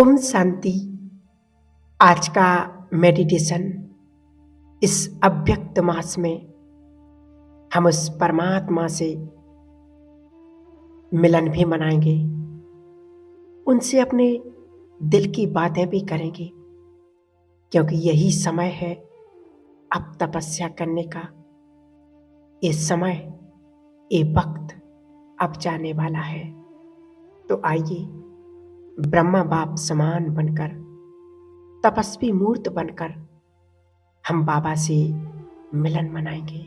ओम शांति। आज का मेडिटेशन इस अव्यक्त मास में हम उस परमात्मा से मिलन भी मनाएंगे, उनसे अपने दिल की बातें भी करेंगे, क्योंकि यही समय है अब तपस्या करने का। ये समय, ये वक्त अब जाने वाला है। तो आइए ब्रह्मा बाप समान बनकर, तपस्वी मूर्त बनकर हम बाबा से मिलन मनाएंगे।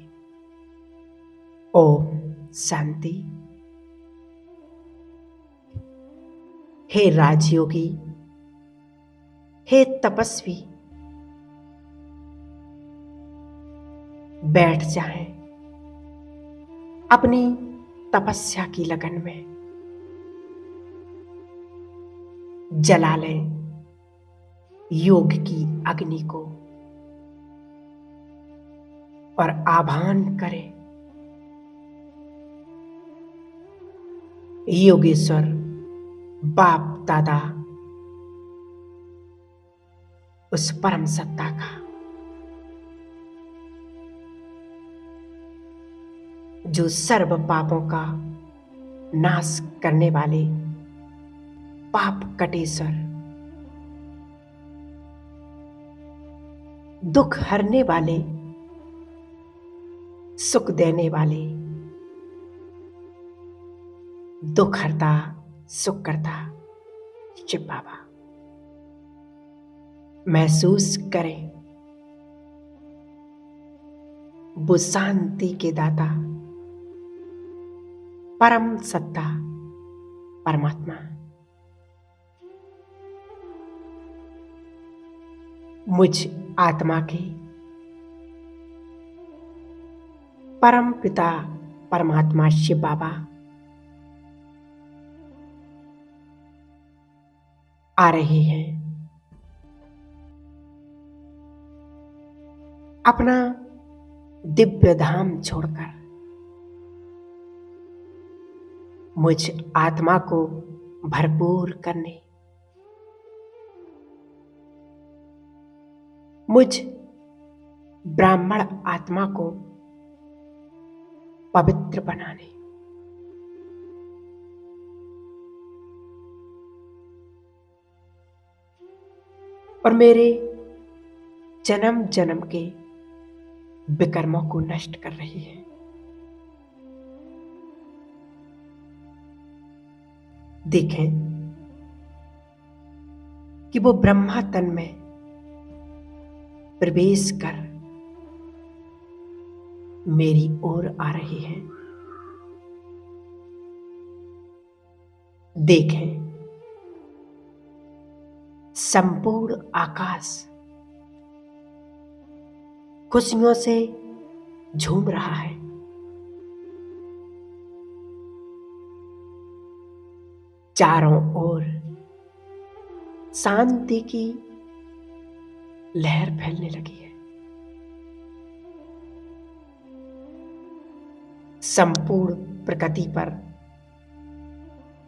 ओम शांति। हे राजयोगी, हे तपस्वी, बैठ जाएं अपनी तपस्या की लगन में। जला लें योग की अग्नि को और आह्वान करें योगेश्वर बाप दादा, उस परम सत्ता का जो सर्व पापों का नाश करने वाले पाप कटेश्वर, दुख हरने वाले, सुख देने वाले, दुख हरता सुख करता शिव बाबा। महसूस करें वो शांति के दाता परम सत्ता परमात्मा। मुझ आत्मा के परम पिता परमात्मा शिव बाबा आ रहे हैं अपना दिव्य धाम छोड़कर मुझ आत्मा को भरपूर करने, मुझ ब्राह्मण आत्मा को पवित्र बनाने, और मेरे जन्म जन्म के विकर्मों को नष्ट कर रही है। देखें कि वो ब्रह्मा तन में प्रवेश कर मेरी ओर आ रही है। देखें संपूर्ण आकाश खुशियों से झूम रहा है। चारों ओर शांति की लहर फैलने लगी है। संपूर्ण प्रकृति पर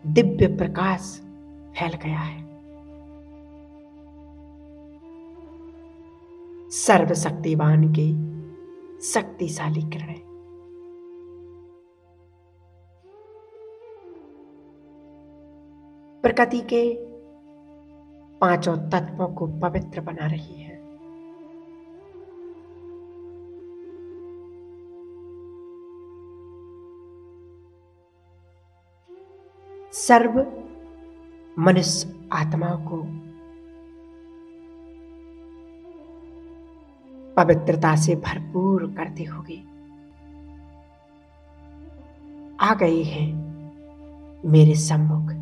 दिव्य प्रकाश फैल गया है। सर्वशक्तिवान के शक्तिशाली किरणें प्रकृति के पांचों तत्वों को पवित्र बना रही है। सर्व मनुष्य आत्माओं को पवित्रता से भरपूर करते हुए आ गए हैं मेरे सम्मुख।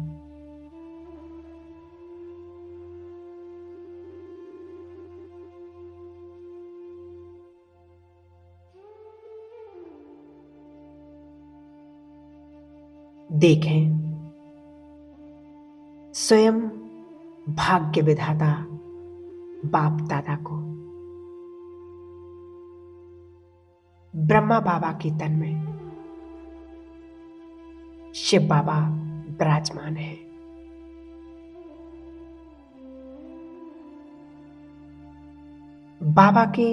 देखें स्वयं भाग्य विधाता बाप दादा को ब्रह्मा बाबा के तन में शिव बाबा विराजमान है। बाबा के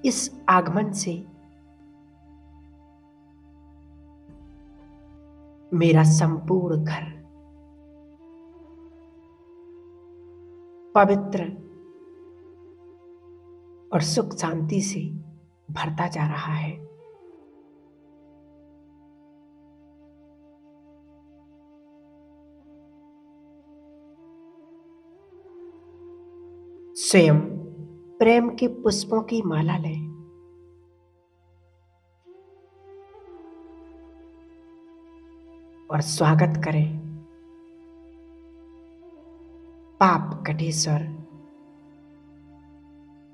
इस आगमन से मेरा संपूर्ण घर पवित्र और सुख शांति से भरता जा रहा है। स्वयं प्रेम के पुष्पों की माला लें और स्वागत करें पाप कटेश्वर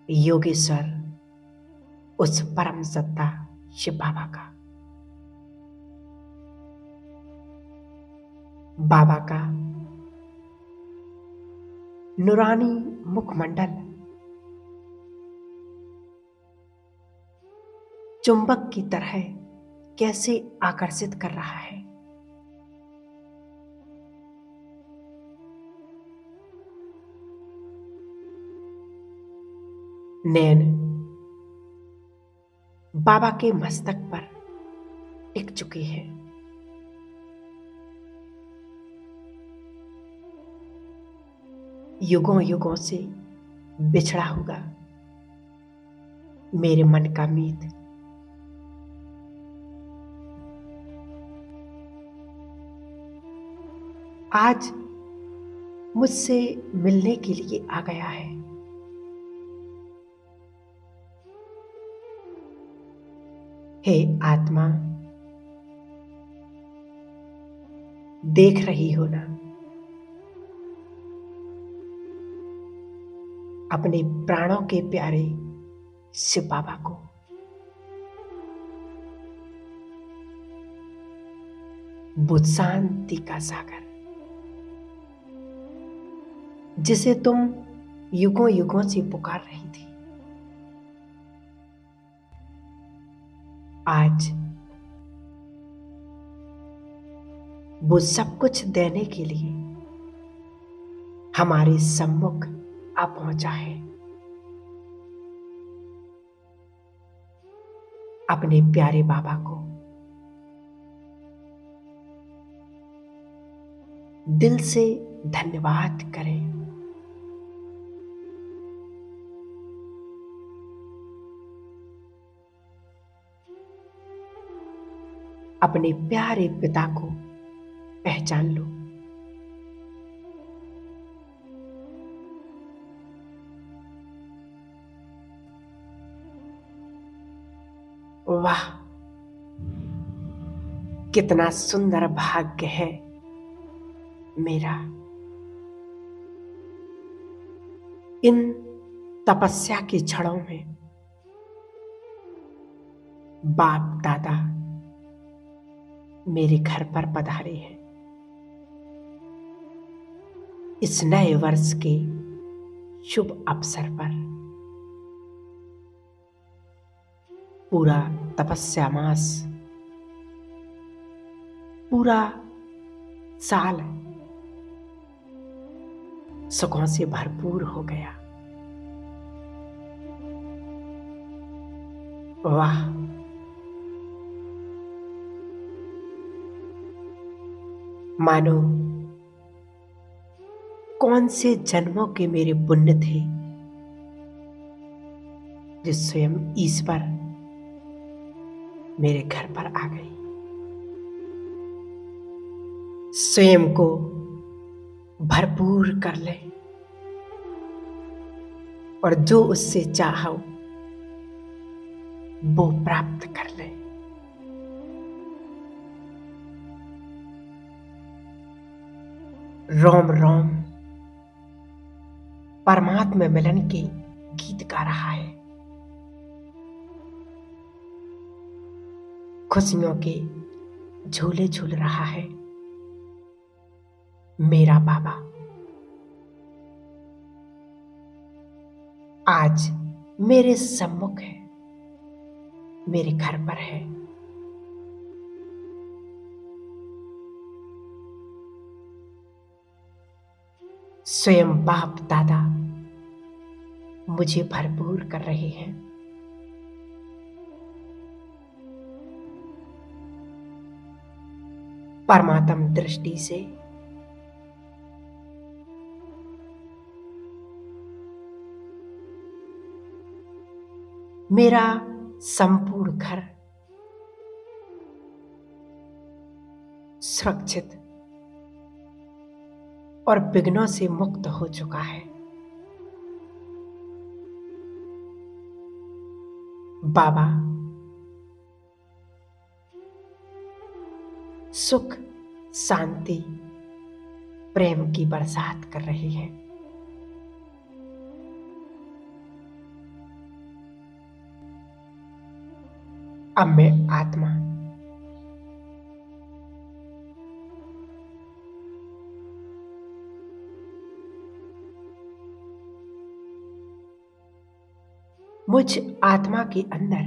योगेश्वर उस परम सत्ता शिव बाबा का। बाबा का नूरानी मुखमंडल चुंबक की तरह कैसे आकर्षित कर रहा है। नैन बाबा के मस्तक पर टिक चुकी है। युगों युगों से बिछड़ा होगा मेरे मन का मीत। आज मुझसे मिलने के लिए आ गया है। हे आत्मा, देख रही हो ना अपने प्राणों के प्यारे शिव बाबा को। वो शांति का सागर जिसे तुम युगों युगों से पुकार रही थी, आज वो सब कुछ देने के लिए हमारे सम्मुख आ पहुंचा है। अपने प्यारे बाबा को दिल से धन्यवाद करें। अपने प्यारे पिता को पहचान लो। वाह, कितना सुंदर भाग्य है मेरा। इन तपस्या की क्षणों में बाप दादा मेरे घर पर पधारे हैं। इस नए वर्ष के शुभ अवसर पर पूरा तपस्या मास, पूरा साल सुखों से भरपूर हो गया। वाह, मानो कौन से जन्मों के मेरे पुण्य थे जो स्वयं ईश्वर मेरे घर पर आ गई। स्वयं को भरपूर कर ले और जो उससे चाहो वो प्राप्त कर ले। रोम रोम परमात्मा मिलन के गीत गा रहा है। खुशियों के झूले झूल रहा है मेरा बाबा। आज मेरे सम्मुख है, मेरे घर पर है। स्वयं बाप दादा मुझे भरपूर कर रहे हैं। परमात्म दृष्टि से मेरा संपूर्ण घर सुरक्षित और विघ्नों से मुक्त हो चुका है। बाबा सुख, शांति, प्रेम की बरसात कर रहे हैं। अब मैं आत्मा मुझ आत्मा के अंदर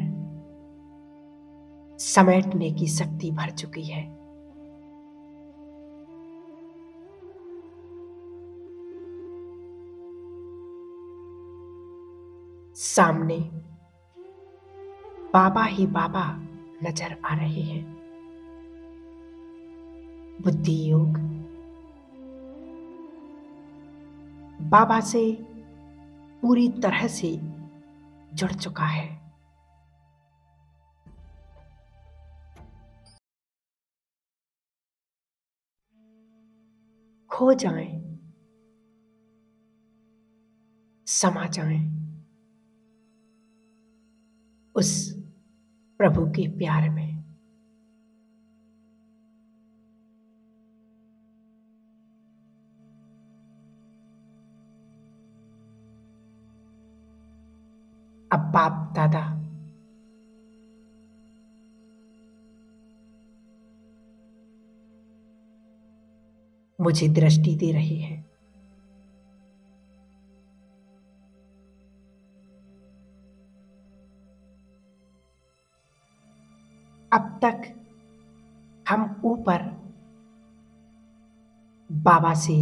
समेटने की शक्ति भर चुकी है। सामने बाबा ही बाबा नजर आ रहे हैं। बुद्धि योग बाबा से पूरी तरह से जुड़ चुका है। खो जाएं, समा जाएं उस प्रभु के प्यार में। अब बाप दादा मुझे दृष्टि दे रही है। अब तक हम ऊपर बाबा से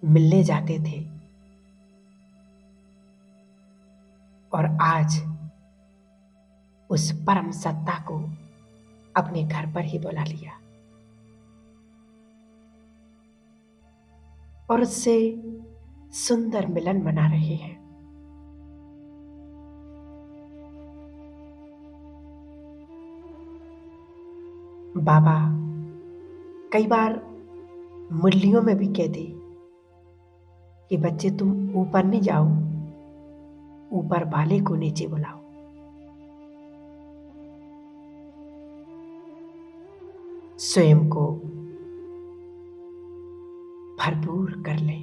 मिलने जाते थे और आज उस परम सत्ता को अपने घर पर ही बुला लिया और उससे सुंदर मिलन मना रहे हैं। बाबा कई बार मुरलियों में भी कहते कि बच्चे तुम ऊपर नहीं जाओ, ऊपर वाले को नीचे बुलाओ। स्वयं को भरपूर कर ले।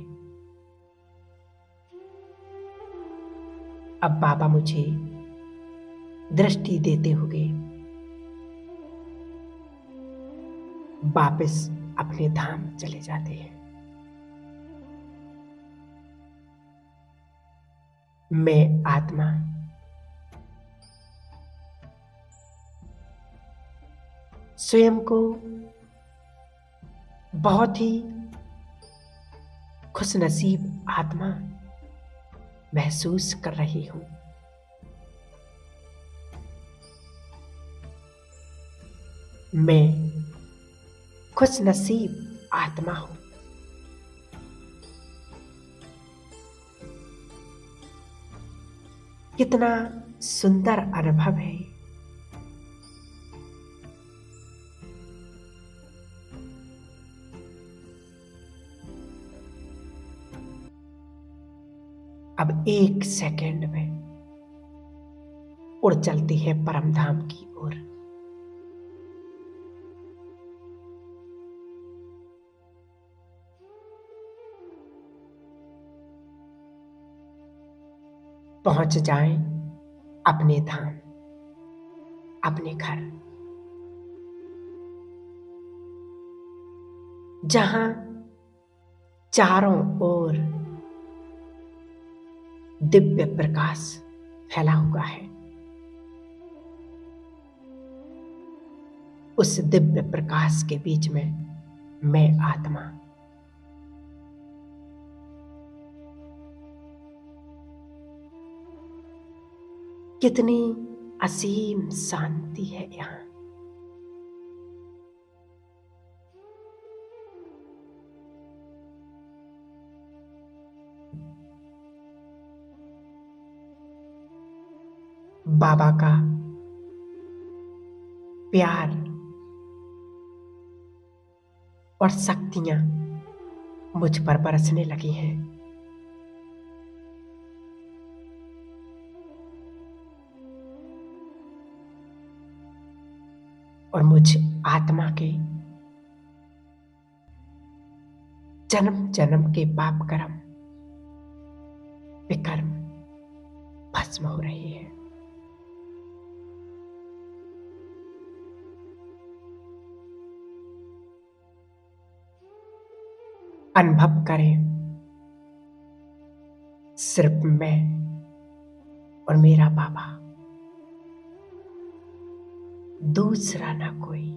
अब बाबा मुझे दृष्टि देते हुए वापस अपने धाम चले जाते हैं। मैं आत्मा स्वयं को बहुत ही खुशनसीब आत्मा महसूस कर रही हूं। मैं खुशनसीब आत्मा हूं। कितना सुंदर अनुभव है। अब एक सेकंड में उड़ चलती है परम धाम की ओर। पहुंच जाएं अपने धाम, अपने घर, जहां चारों ओर दिव्य प्रकाश फैला हुआ है। उस दिव्य प्रकाश के बीच में मैं आत्मा कितनी असीम शांति है यहाँ। बाबा का प्यार और शक्तियां मुझ पर बरसने लगी हैं। और मुझ आत्मा के जन्म जन्म के पाप कर्म विकर्म भस्म हो रही है। अनुभव करें, सिर्फ मैं और मेरा बाबा, दूसरा ना कोई।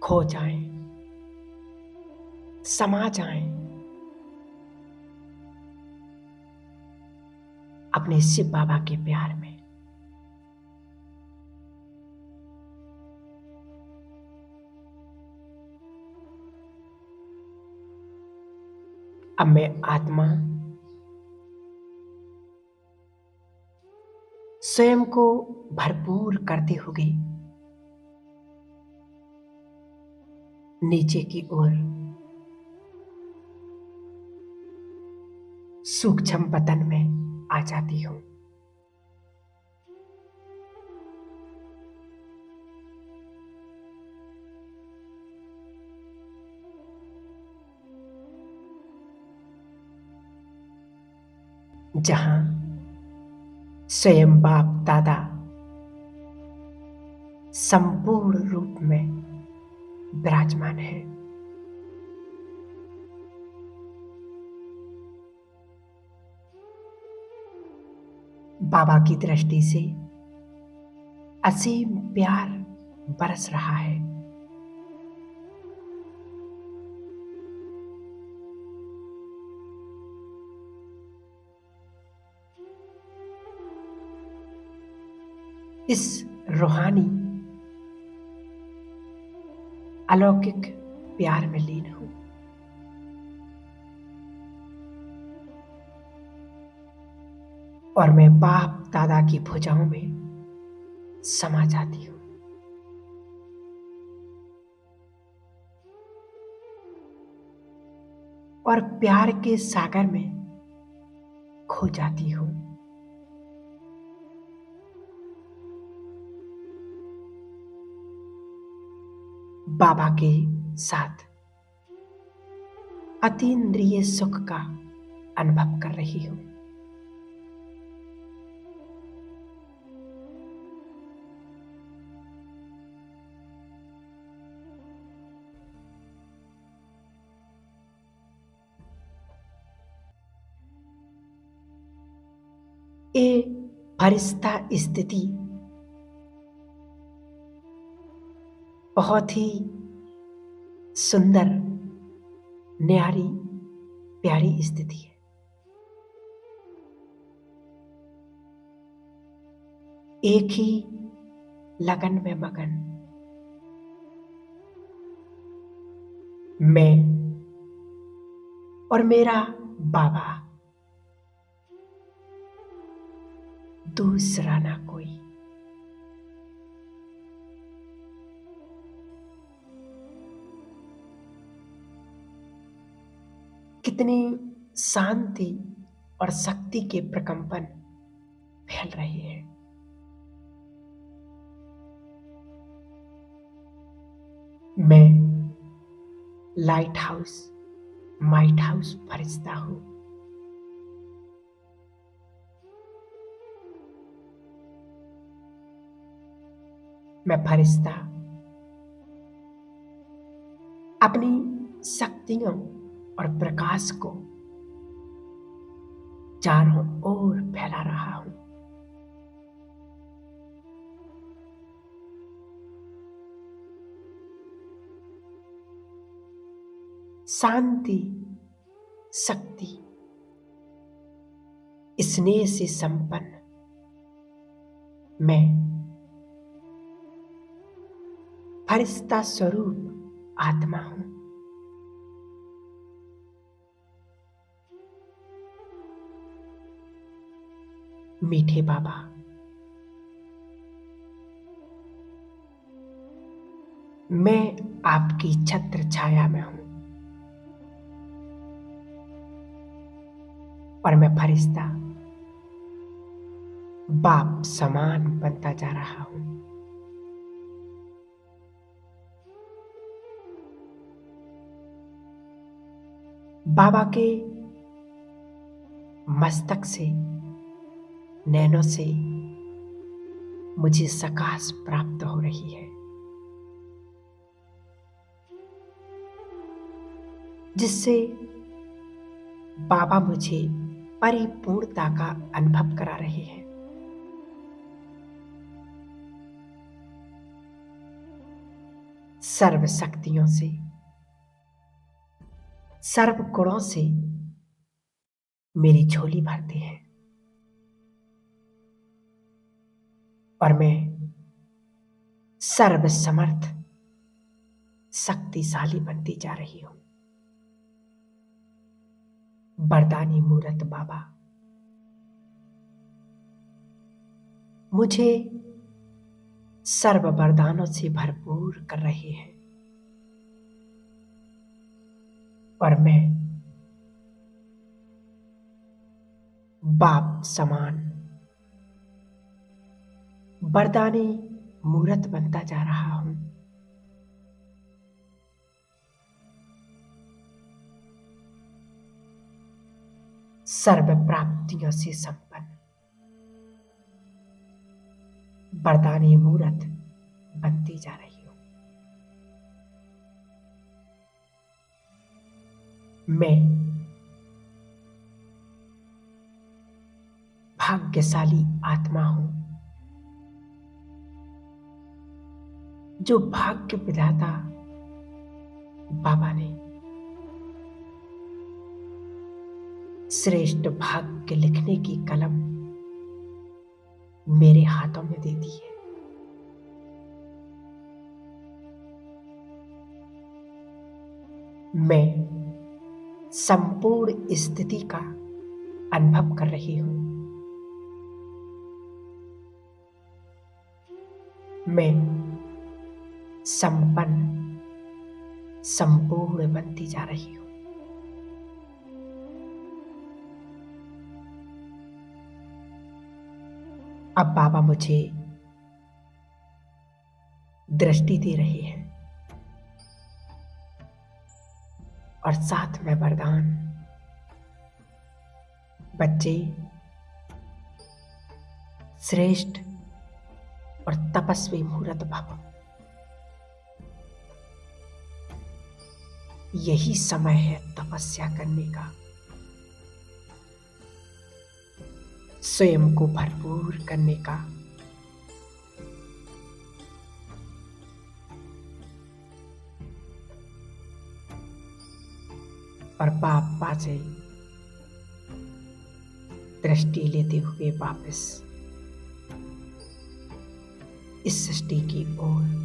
खो जाएं, समा जाएं अपने शिव बाबा के प्यार में। अब मैं आत्मा स्वयं को भरपूर करते हुए नीचे की ओर सूक्ष्म पतन में आ जाती हूं। जहां स्वयं बाप दादा संपूर्ण रूप में विराजमान है। बाबा की दृष्टि से असीम प्यार बरस रहा है। इस रूहानी अलौकिक प्यार में लीन हूं। और मैं बाप दादा की भुजाओं में समा जाती हूं। और प्यार के सागर में खो जाती हूं। बाबा के साथ अतीन्द्रिय सुख का अनुभव कर रही हूं। ये फरिश्ता स्थिति बहुत ही सुंदर, न्यारी, प्यारी स्थिति है। एक ही लगन में मगन मैं और मेरा बाबा, दूसरा ना कोई। कितनी शांति और शक्ति के प्रकंपन फैल रहे हैं। मैं लाइट हाउस, माइट हाउस फरिश्ता हूं। मैं फरिश्ता अपनी शक्तियों और प्रकाश को चारों ओर फैला रहा हूं। शांति, शक्ति, स्नेह से संपन्न मैं फरिश्ता स्वरूप आत्मा हूं। मीठे बाबा, मैं आपकी छत्र छाया में हूं और मैं फरिश्ता बाप समान बनता जा रहा हूं। बाबा के मस्तक से, नैनों से मुझे सकाश प्राप्त हो रही है, जिससे बाबा मुझे परिपूर्णता का अनुभव करा रहे हैं। सर्व शक्तियों से, सर्व गुणों से मेरी झोली भरते हैं और मैं सर्व समर्थ, शक्तिशाली बनती जा रही हूं। वरदानी मूरत बाबा मुझे सर्व वरदानों से भरपूर कर रहे हैं और मैं बाप समान वरदानी मूरत बनता जा रहा हूं। सर्व प्राप्तियों से संपन्न वरदानी मूरत बनती जा रही हूं। मैं भाग्यशाली आत्मा हूं जो भाग्य विधाता बाबा ने श्रेष्ठ भाग्य लिखने की कलम मेरे हाथों में दे दी है। मैं संपूर्ण स्थिति का अनुभव कर रही हूं। मैं संपन्न, संपूर्ण बनती जा रही हूं। अब बाबा मुझे दृष्टि दे रहे हैं और साथ में वरदान, बच्चे श्रेष्ठ और तपस्वी मूरत भव। यही समय है तपस्या करने का, स्वयं को भरपूर करने का। और बाबा से दृष्टि लेते हुए वापस इस सृष्टि की ओर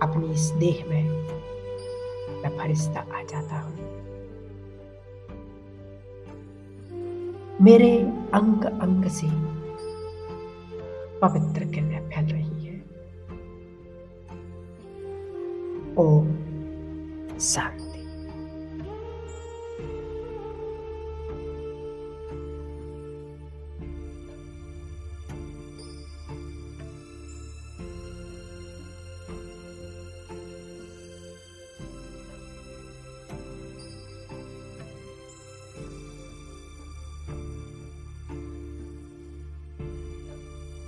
अपनी इस देह में मैं फरिश्ता आ जाता हूं। मेरे अंग अंग से पवित्र किरणें फैल रही हैं। ओम शांति।